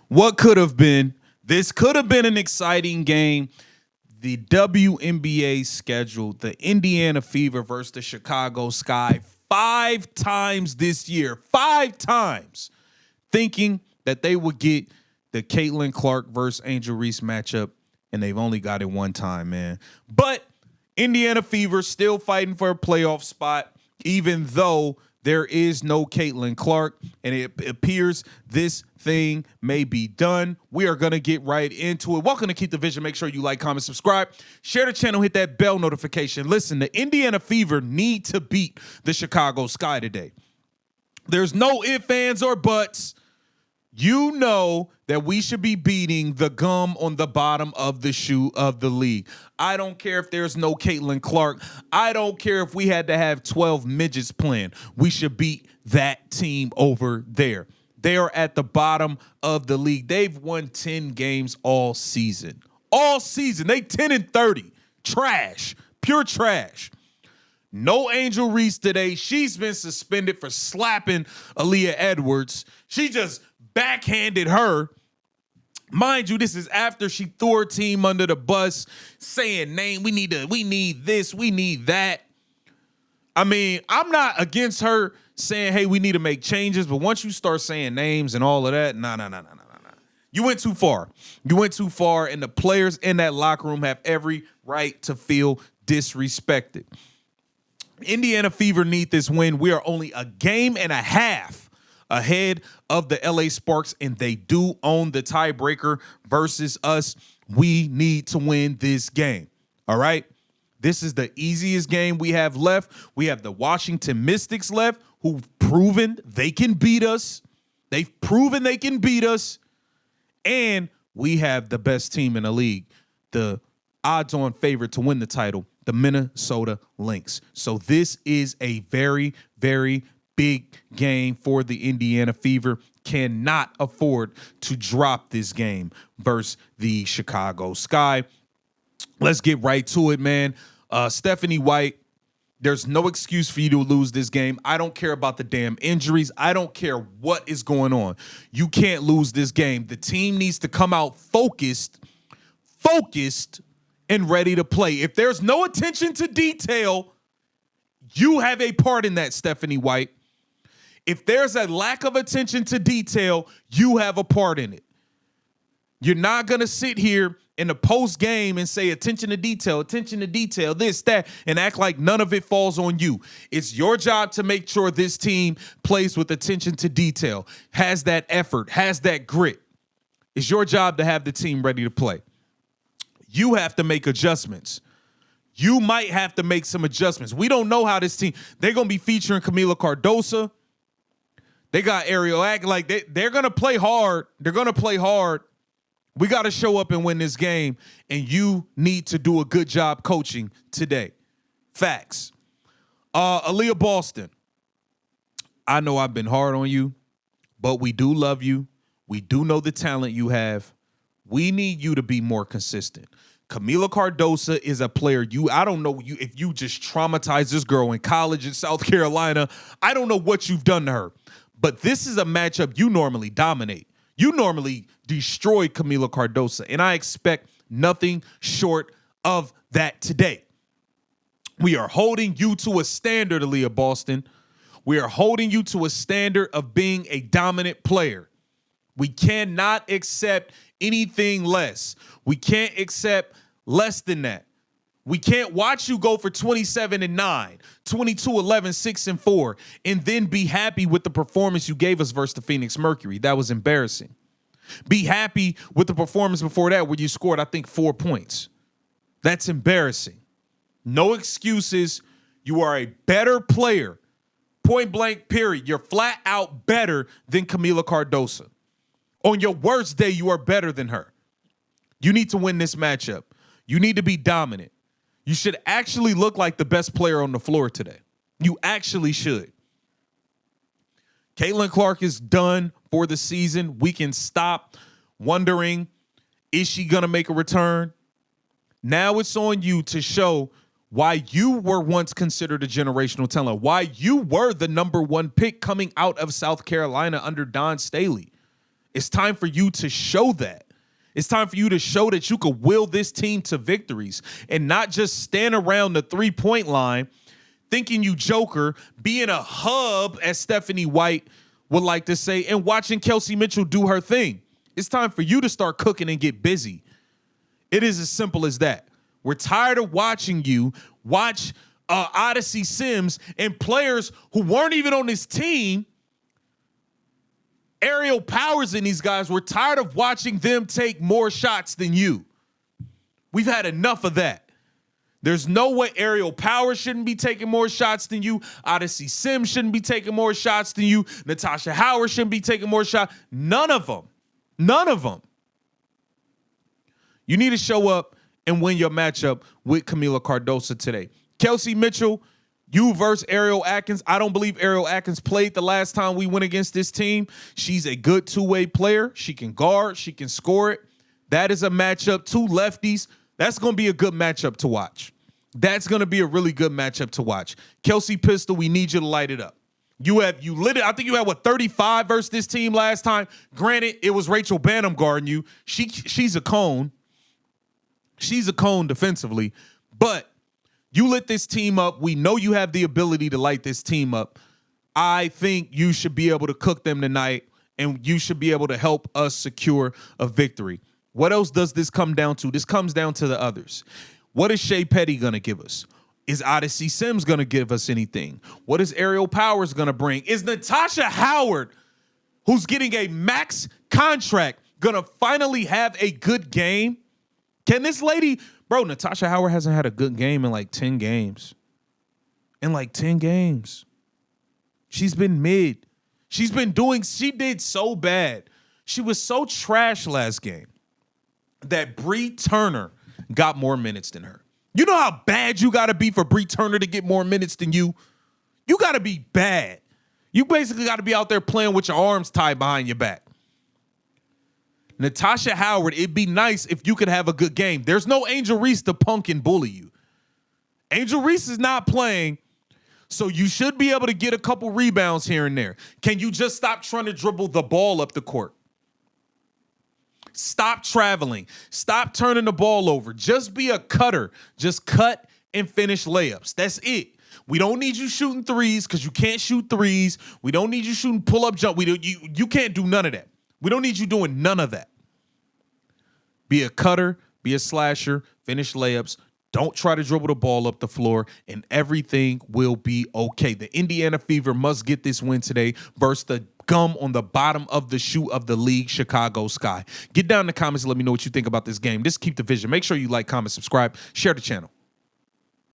What could have been? This could have been an exciting game. The WNBA scheduled the Indiana Fever versus the Chicago Sky 5 times this year. 5 times. Thinking that they would get the Caitlin Clark versus Angel Reese matchup, and they've only got it one time, man. But Indiana Fever still fighting for a playoff spot, even though there is no Caitlin Clark, and it appears this thing may be done. We are going to get right into it. Welcome to Keep the Vision. Make sure you like, comment, subscribe, share the channel, hit that bell notification. Listen, the Indiana Fever need to beat the Chicago Sky today. There's no ifs, ands, or buts. You know that we should be beating the gum on the bottom of the shoe of the league. I don't care if there's no Caitlin Clark. I don't care if we had to have 12 midgets playing. We should beat that team over there. They are at the bottom of the league. They've won 10 games all season. All season. They 10-30. Trash. Pure trash. No Angel Reese today. She's been suspended for slapping Aaliyah Edwards. She just backhanded her. Mind you, this is after she threw her team under the bus, saying, we need this, we need that. I mean, I'm not against her saying, hey, we need to make changes, but once you start saying names and all of that, nah. You went too far. You went too far, and the players in that locker room have every right to feel disrespected. Indiana Fever need this win. We are only a game and a half ahead of the LA Sparks, and they do own the tiebreaker versus us. We need to win this game. All right. This is the easiest game we have left. We have the Washington Mystics left, who've proven they can beat us. They've proven they can beat us. And we have the best team in the league, the odds-on favorite to win the title, the Minnesota Lynx. So this is a very, very big game for the Indiana Fever. Cannot afford to drop this game versus the Chicago Sky. Let's get right to it, man. Stephanie White, there's no excuse for you to lose this game. I don't care about the damn injuries. I don't care what is going on. You can't lose this game. The team needs to come out focused, and ready to play. If there's no attention to detail, you have a part in that, Stephanie White. If there's a lack of attention to detail, you have a part in it. You're not going to sit here in the post game and say attention to detail, this, that, and act like none of it falls on you. It's your job to make sure this team plays with attention to detail, has that effort, has that grit. It's your job to have the team ready to play. You have to make adjustments. You might have to make some adjustments. We don't know how this team, they're going to be featuring Camila Cardosa. They got Ariel Act, like they're going to play hard. They're going to play hard. We got to show up and win this game, and you need to do a good job coaching today. Facts. Aaliyah Boston, I know I've been hard on you, but we do love you. We do know the talent you have. We need you to be more consistent. Camila Cardosa is a player I don't know if you just traumatized this girl in college in South Carolina. I don't know what you've done to her. But this is a matchup you normally dominate. You normally destroy Camila Cardosa, and I expect nothing short of that today. We are holding you to a standard, Aaliyah Boston. We are holding you to a standard of being a dominant player. We cannot accept anything less. We can't accept less than that. We can't watch you go for 27-9, 22-11, 6-4, and then be happy with the performance you gave us versus the Phoenix Mercury. That was embarrassing. Be happy with the performance before that where you scored, I think, 4 points. That's embarrassing. No excuses. You are a better player. Point blank, period. You're flat out better than Camila Cardosa. On your worst day, you are better than her. You need to win this matchup. You need to be dominant. You should actually look like the best player on the floor today. You actually should. Caitlin Clark is done for the season. We can stop wondering, is she going to make a return? Now it's on you to show why you were once considered a generational talent, why you were the #1 pick coming out of South Carolina under Don Staley. It's time for you to show that. It's time for you to show that you could will this team to victories and not just stand around the three-point line thinking you Joker, being a hub, as Stephanie White would like to say, and watching Kelsey Mitchell do her thing. It's time for you to start cooking and get busy. It is as simple as that. We're tired of watching you watch Odyssey Sims and players who weren't even on this team, Aerial Powers and these guys. We're tired of watching them take more shots than you. We've had enough of that. There's no way Aerial Powers shouldn't be taking more shots than you. Odyssey Sims shouldn't be taking more shots than you. Natasha Howard shouldn't be taking more shots. None of them. None of them. You need to show up and win your matchup with Camila Cardoso today. Kelsey Mitchell, you versus Ariel Atkins. I don't believe Ariel Atkins played the last time we went against this team. She's a good two-way player. She can guard. She can score it. That is a matchup. Two lefties. That's going to be a good matchup to watch. That's going to be a really good matchup to watch. Kelsey Pistol, we need you to light it up. You lit it. I think you had 35 versus this team last time. Granted, it was Rachel Banham guarding you. She's a cone. She's a cone defensively, but you lit this team up. We know you have the ability to light this team up. I think you should be able to cook them tonight, and you should be able to help us secure a victory. What else does this come down to? This comes down to the others. What is Shea Petty going to give us? Is Odyssey Sims going to give us anything? What is Aerial Powers going to bring? Is Natasha Howard, who's getting a max contract, going to finally have a good game? Can this lady, bro, Natasha Howard hasn't had a good game in like 10 games. In like 10 games. She's been mid. She did so bad. She was so trash last game that Bree Turner got more minutes than her. You know how bad you got to be for Bree Turner to get more minutes than you? You got to be bad. You basically got to be out there playing with your arms tied behind your back. Natasha Howard, it'd be nice if you could have a good game. There's no Angel Reese to punk and bully you. Angel Reese is not playing, so you should be able to get a couple rebounds here and there. Can you just stop trying to dribble the ball up the court? Stop traveling. Stop turning the ball over. Just be a cutter. Just cut and finish layups. That's it. We don't need you shooting threes because you can't shoot threes. We don't need you shooting pull-up jump. You can't do none of that. We don't need you doing none of that. Be a cutter, be a slasher, finish layups. Don't try to dribble the ball up the floor, and everything will be okay. The Indiana Fever must get this win today versus the gum on the bottom of the shoe of the league, Chicago Sky. Get down in the comments and let me know what you think about this game. Just keep the vision. Make sure you like, comment, subscribe, share the channel.